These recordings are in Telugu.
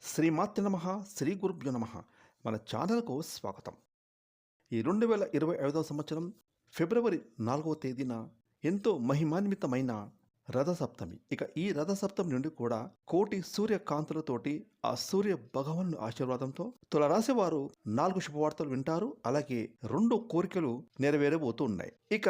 శ్రీమాత్ర నమః శ్రీ గురుభ్యో నమః మన ఛానల్కు స్వాగతం. ఈ 2025 సంవత్సరం ఫిబ్రవరి 4వ తేదీన ఎంతో మహిమాన్వితమైన రథసప్తమి. ఇక ఈ రథసప్తమి నుండి కూడా కోటి సూర్యకాంతులతోటి ఆ సూర్య భగవాను ఆశీర్వాదంతో తులరాశి వారు 4 శుభవార్తలు వింటారు. అలాగే 2 కోరికలు నెరవేరబోతూ ఉన్నాయి. ఇక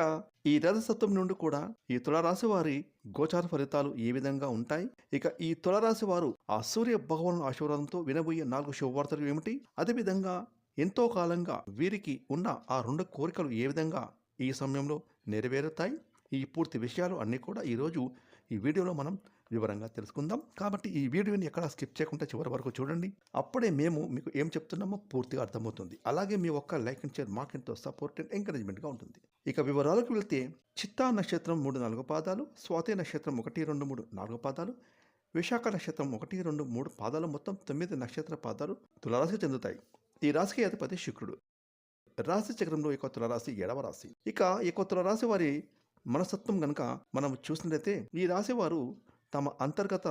ఈ రథసప్తమి నుండి కూడా ఈ తులరాశి వారి గోచార ఫలితాలు ఏ విధంగా ఉంటాయి, ఇక ఈ తులరాశి వారు ఆ సూర్య భగవాను ఆశీర్వాదంతో వినబోయే 4 శుభవార్తలు ఏమిటి, అదేవిధంగా ఎంతో కాలంగా వీరికి ఉన్న ఆ 2 కోరికలు ఏ విధంగా ఈ సమయంలో నెరవేరుతాయి, ఈ పూర్తి విషయాలు అన్నీ కూడా ఈరోజు ఈ వీడియోలో మనం వివరంగా తెలుసుకుందాం. కాబట్టి ఈ వీడియోని ఎక్కడ స్కిప్ చేయకుండా చివరి వరకు చూడండి. అప్పుడే మేము మీకు ఏం చెప్తున్నామో పూర్తిగా అర్థమవుతుంది. అలాగే మీ ఒక్క లైక్ అండ్ షేర్ మాకెంతో సపోర్ట్ అండ్ ఎంకరేజ్మెంట్గా ఉంటుంది. ఇక వివరాలకు వెళ్తే చిత్తా నక్షత్రం 3-4 పాదాలు, స్వాతి నక్షత్రం 1-2-3-4 పాదాలు, విశాఖ నక్షత్రం 1-2-3 పాదాలు, మొత్తం 9 నక్షత్ర పాదాలు తులారాశికి చెందుతాయి. ఈ రాశికి అధిపతి శుక్రుడు. రాశి చక్రంలో ఈ తులారాశి 7వ రాశి. ఇక ఈ తులారాశి వారి మనస్తత్వం గనక మనం చూసినట్లయితే ఈ రాశి వారు తమ అంతర్గత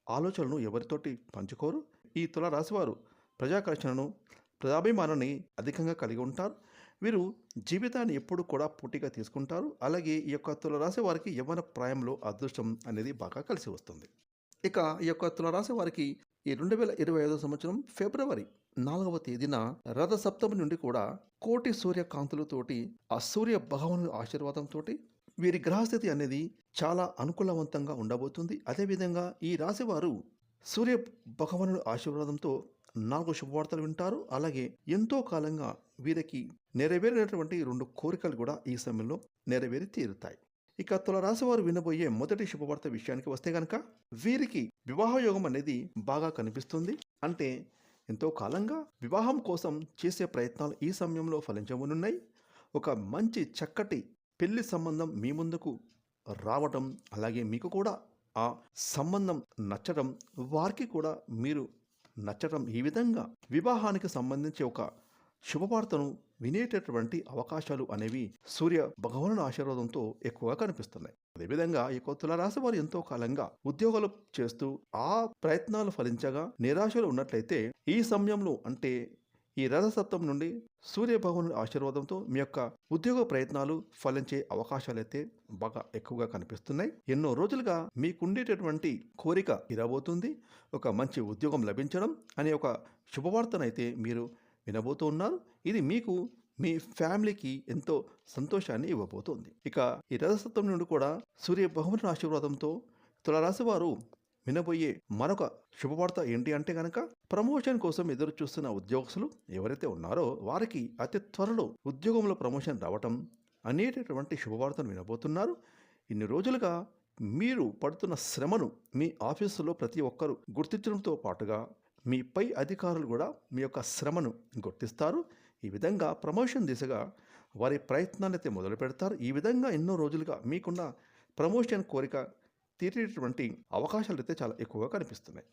ఆలోచనలను ఎవరితోటి పంచుకోరు. ఈ తులారాశి వారు ప్రజాకర్షణను, ప్రజాభిమానాన్ని అధికంగా కలిగి ఉంటారు. వీరు జీవితాన్ని ఎప్పుడు కూడా పోటీగా తీసుకుంటారు. అలాగే ఈ తులారాశి వారికి యవ్వన ప్రాయంలో అదృష్టం అనేది బాగా కలిసి వస్తుంది. ఇక ఈ తులారాశి వారికి ఈ 2025 సంవత్సరం ఫిబ్రవరి 4వ తేదీన రథసప్తమి నుండి కూడా కోటి సూర్యకాంతులతోటి ఆ సూర్య భగవాను ఆశీర్వాదంతో వీరి గ్రహస్థితి అనేది చాలా అనుకూలవంతంగా ఉండబోతుంది. అదేవిధంగా ఈ రాశి వారు సూర్య భగవాను ఆశీర్వాదంతో 4 శుభవార్తలు వింటారు. అలాగే ఎంతో కాలంగా వీరికి నెరవేరినటువంటి 2 కోరికలు కూడా ఈ సమయంలో నెరవేరి తీరుతాయి. ఇక తులారాశి వారు వినబోయే మొదటి శుభవార్త విషయానికి వస్తే గనక వీరికి వివాహ యోగం అనేది బాగా కనిపిస్తుంది. అంటే ఎంతో కాలంగా వివాహం కోసం చేసే ప్రయత్నాలు ఈ సమయంలో ఫలించబోనున్నాయి. ఒక మంచి చక్కటి పెళ్లి సంబంధం మీ ముందుకు రావటం, అలాగే మీకు కూడా ఆ సంబంధం నచ్చడం, వారికి కూడా మీరు నచ్చటం, ఈ విధంగా వివాహానికి సంబంధించి ఒక శుభవార్తను వినేటటువంటి అవకాశాలు అనేవి సూర్య భగవాను ఆశీర్వాదంతో ఎక్కువగా కనిపిస్తున్నాయి. అదేవిధంగా ఈ తులారాశి వారు ఎంతో కాలంగా ఉద్యోగాలు చేస్తూ ఆ ప్రయత్నాలు ఫలించగా నిరాశలు ఉన్నట్లయితే ఈ సమయంలో అంటే ఈ రథసప్తమి నుండి సూర్య భగవాను ఆశీర్వాదంతో మీ యొక్క ఉద్యోగ ప్రయత్నాలు ఫలించే అవకాశాలైతే బాగా ఎక్కువగా కనిపిస్తున్నాయి. ఎన్నో రోజులుగా మీకుండేటటువంటి కోరిక తీరబోతుంది. ఒక మంచి ఉద్యోగం లభించడం అనే ఒక శుభవార్తనైతే మీరు వినబోతూ ఉన్నారు. ఇది మీకు మీ ఫ్యామిలీకి ఎంతో సంతోషాన్ని ఇవ్వబోతోంది. ఇక ఈ రథసప్తమి నుండి కూడా సూర్య భగవాను ఆశీర్వాదంతో తులారాశి వారు వినబోయే మరొక శుభవార్త ఏంటి అంటే కనుక ప్రమోషన్ కోసం ఎదురు చూస్తున్న ఉద్యోగస్తులు ఎవరైతే ఉన్నారో వారికి అతి త్వరలో ఉద్యోగంలో ప్రమోషన్ రావటం అనేటటువంటి శుభవార్తను వినబోతున్నారు. ఇన్ని రోజులుగా మీరు పడుతున్న శ్రమను మీ ఆఫీసులో ప్రతి ఒక్కరూ గుర్తించడంతో పాటుగా మీ పై అధికారులు కూడా మీ యొక్క శ్రమను గుర్తిస్తారు. ఈ విధంగా ప్రమోషన్ దిశగా వారి ప్రయత్నాన్ని అయితే మొదలు పెడతారు. ఈ విధంగా ఎన్నో రోజులుగా మీకున్న ప్రమోషన్ కోరిక తీరేటటువంటి అవకాశాలు అయితే చాలా ఎక్కువగా కనిపిస్తున్నాయి.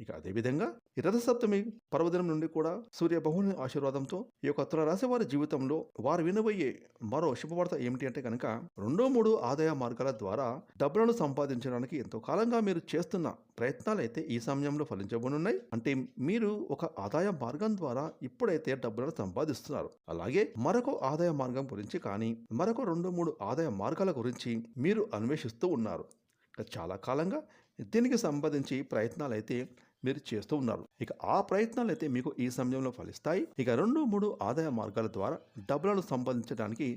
ఇక అదేవిధంగా ఈ రథసప్తమి పర్వదినం నుండి కూడా సూర్య భగవాను ఆశీర్వాదంతో ఈ యొక్క తులారాశి వారి జీవితంలో వారు వినబోయే మరో శుభవార్త ఏమిటి అంటే కనుక 2-3 ఆదాయ మార్గాల ద్వారా డబ్బులను సంపాదించడానికి ఎంతో కాలంగా మీరు చేస్తున్న ప్రయత్నాలు అయితే ఈ సమయంలో ఫలించబోనున్నాయి. అంటే మీరు ఒక ఆదాయ మార్గం ద్వారా ఇప్పుడైతే డబ్బులను సంపాదిస్తున్నారు. అలాగే మరొక ఆదాయ మార్గం గురించి కానీ మరొక 2-3 ఆదాయ మార్గాల గురించి మీరు అన్వేషిస్తూ ఉన్నారు. చాలా కాలంగా దీనికి సంబంధించి ప్రయత్నాలు అయితే మీరు చేస్తూ ఉన్నారు. ఇక ఆ ప్రయత్నాలు అయితే మీకు ఈ సమయంలో ఫలిస్తాయి. ఇక 2-3 ఆదాయ మార్గాల ద్వారా డబ్బులను సంపాదించడానికి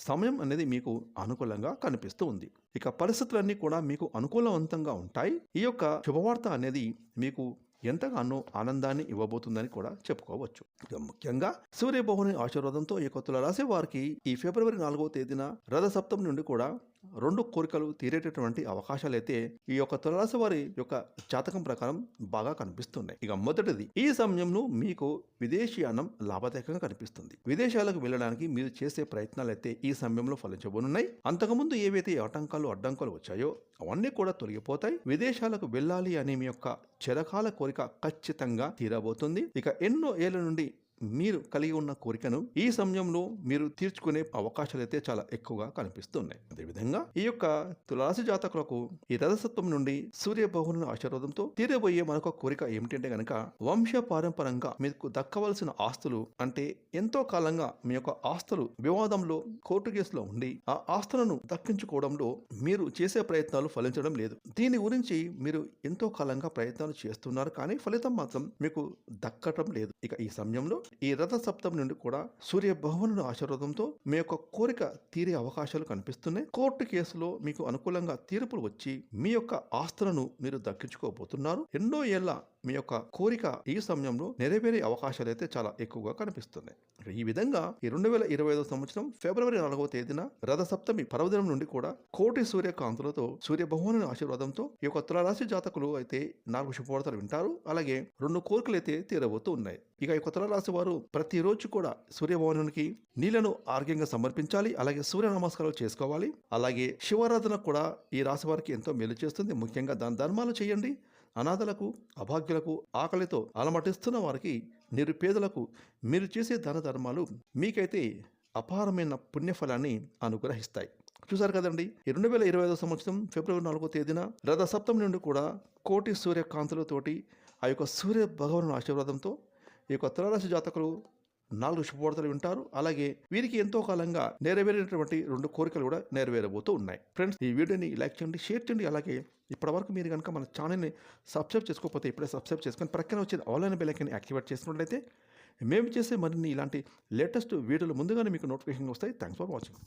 సమయం అనేది మీకు అనుకూలంగా కనిపిస్తూ ఉంది. ఇక పరిస్థితులన్నీ కూడా మీకు అనుకూలవంతంగా ఉంటాయి. ఈ యొక్క శుభవార్త అనేది మీకు ఎంతగానో ఆనందాన్ని ఇవ్వబోతుందని కూడా చెప్పుకోవచ్చు. ఇక ముఖ్యంగా సూర్య భగవాను ఆశీర్వాదంతో ఈ తులారాశి వారికి ఈ ఫిబ్రవరి 4వ తేదీన రథసప్తమి నుండి కూడా 2 కోరికలు తీరేటటువంటి అవకాశాలు అయితే ఈ యొక్క తులారాశి వారి యొక్క జాతకం ప్రకారం బాగా కనిపిస్తున్నాయి. ఇక మొదటిది, ఈ సమయంలో మీకు విదేశీయానం లాభదాయకంగా కనిపిస్తుంది. విదేశాలకు వెళ్ళడానికి మీరు చేసే ప్రయత్నాలు అయితే ఈ సమయంలో ఫలించబోనున్నాయి. అంతకుముందు ఏవైతే అడ్డంకులు వచ్చాయో అవన్నీ కూడా తొలగిపోతాయి. విదేశాలకు వెళ్ళాలి అనే మీ యొక్క చిరకాల కోరిక ఖచ్చితంగా తీరబోతుంది. ఇక ఎన్నో ఏళ్ల నుండి మీరు కలిగి ఉన్న కోరికను ఈ సమయంలో మీరు తీర్చుకునే అవకాశాలు అయితే చాలా ఎక్కువగా కనిపిస్తున్నాయి. అదేవిధంగా ఈ యొక్క తులారాశి జాతకులకు ఈ రథసప్తమి నుండి సూర్య భగవానుని ఆశీర్వాదంతో తీరబోయే మరొక కోరిక ఏమిటంటే గనక వంశ పారంపరంగా మీకు దక్కవలసిన ఆస్తులు, అంటే ఎంతో కాలంగా మీ యొక్క ఆస్తులు వివాదంలో కోర్టు కేసులో ఉండి ఆ ఆస్తులను దక్కించుకోవడంలో మీరు చేసే ప్రయత్నాలు ఫలించడం లేదు. దీని గురించి మీరు ఎంతో కాలంగా ప్రయత్నాలు చేస్తున్నారు, కానీ ఫలితం మాత్రం మీకు దక్కటం లేదు. ఇక ఈ సమయంలో ఈ రథ సప్తమి నుండి కూడా సూర్య భగవానుడి ఆశీర్వాదంతో మీ యొక్క కోరిక తీరే అవకాశాలు కనిపిస్తున్నాయి. కోర్టు కేసులో మీకు అనుకూలంగా తీర్పులు వచ్చి మీ యొక్క ఆస్తులను మీరు దక్కించుకోబోతున్నారు. ఎన్నో ఏళ్ల మీ యొక్క కోరిక ఈ సమయంలో నెరవేరే అవకాశాలు అయితే చాలా ఎక్కువగా కనిపిస్తున్నాయి. ఈ విధంగా ఈ 2025 సంవత్సరం ఫిబ్రవరి 4వ తేదీన రథ సప్తమి పర్వదినం నుండి కూడా కోటి సూర్యకాంతులతో సూర్య భగవానుని ఆశీర్వాదంతో ఈ యొక్క తులారాశి జాతకులు అయితే 4 శుభవార్తలు వింటారు. అలాగే 2 కోరికలు అయితే తీరబోతూ ఉన్నాయి. ఇక ఈ కొత్త రాశి వారు ప్రతిరోజు కూడా సూర్యభవనునికి నీళ్లను ఆర్ఘ్యంగా సమర్పించాలి. అలాగే సూర్య నమస్కారాలు చేసుకోవాలి. అలాగే శివారాధన కూడా ఈ రాశి వారికి ఎంతో మేలు చేస్తుంది. ముఖ్యంగా దాన ధర్మాలు చేయండి. అనాథలకు, అభాగ్యులకు, ఆకలితో అలమటిస్తున్న వారికి, నిరుపేదలకు మీరు చేసే దాన ధర్మాలు మీకైతే అపారమైన పుణ్యఫలాన్ని అనుగ్రహిస్తాయి. చూసారు కదండి, ఈ 2025 సంవత్సరం ఫిబ్రవరి 4వ తేదీన రథ సప్తమి నుండి కూడా కోటి సూర్యకాంతులతోటి ఆ యొక్క సూర్య భగవాను ఆశీర్వాదంతో ఈ యొక్క తులారాశి జాతకులు 4 శుభవార్తలు వింటారు. అలాగే వీరికి ఎంతో కాలంగా నెరవేరినటువంటి 2 కోరికలు కూడా నెరవేరబోతూ ఉన్నాయి. ఫ్రెండ్స్, ఈ వీడియోని లైక్ చేయండి, షేర్ చేయండి. అలాగే ఇప్పటివరకు మీరు కనుక మన ఛానల్ని సబ్స్క్రైబ్ చేసుకోకపోతే ఇప్పుడే సబ్స్క్రైబ్ చేసుకొని ప్రక్కన వచ్చే ఆన్లైన్ బెల్ ఐకాన్ని యాక్టివేట్ చేసినట్లయితే మేము చేసే మరిన్ని ఇలాంటి లేటెస్ట్ వీడియోలు ముందుగానే మీకు నోటిఫికేషన్ వస్తాయి. Thanks for watching.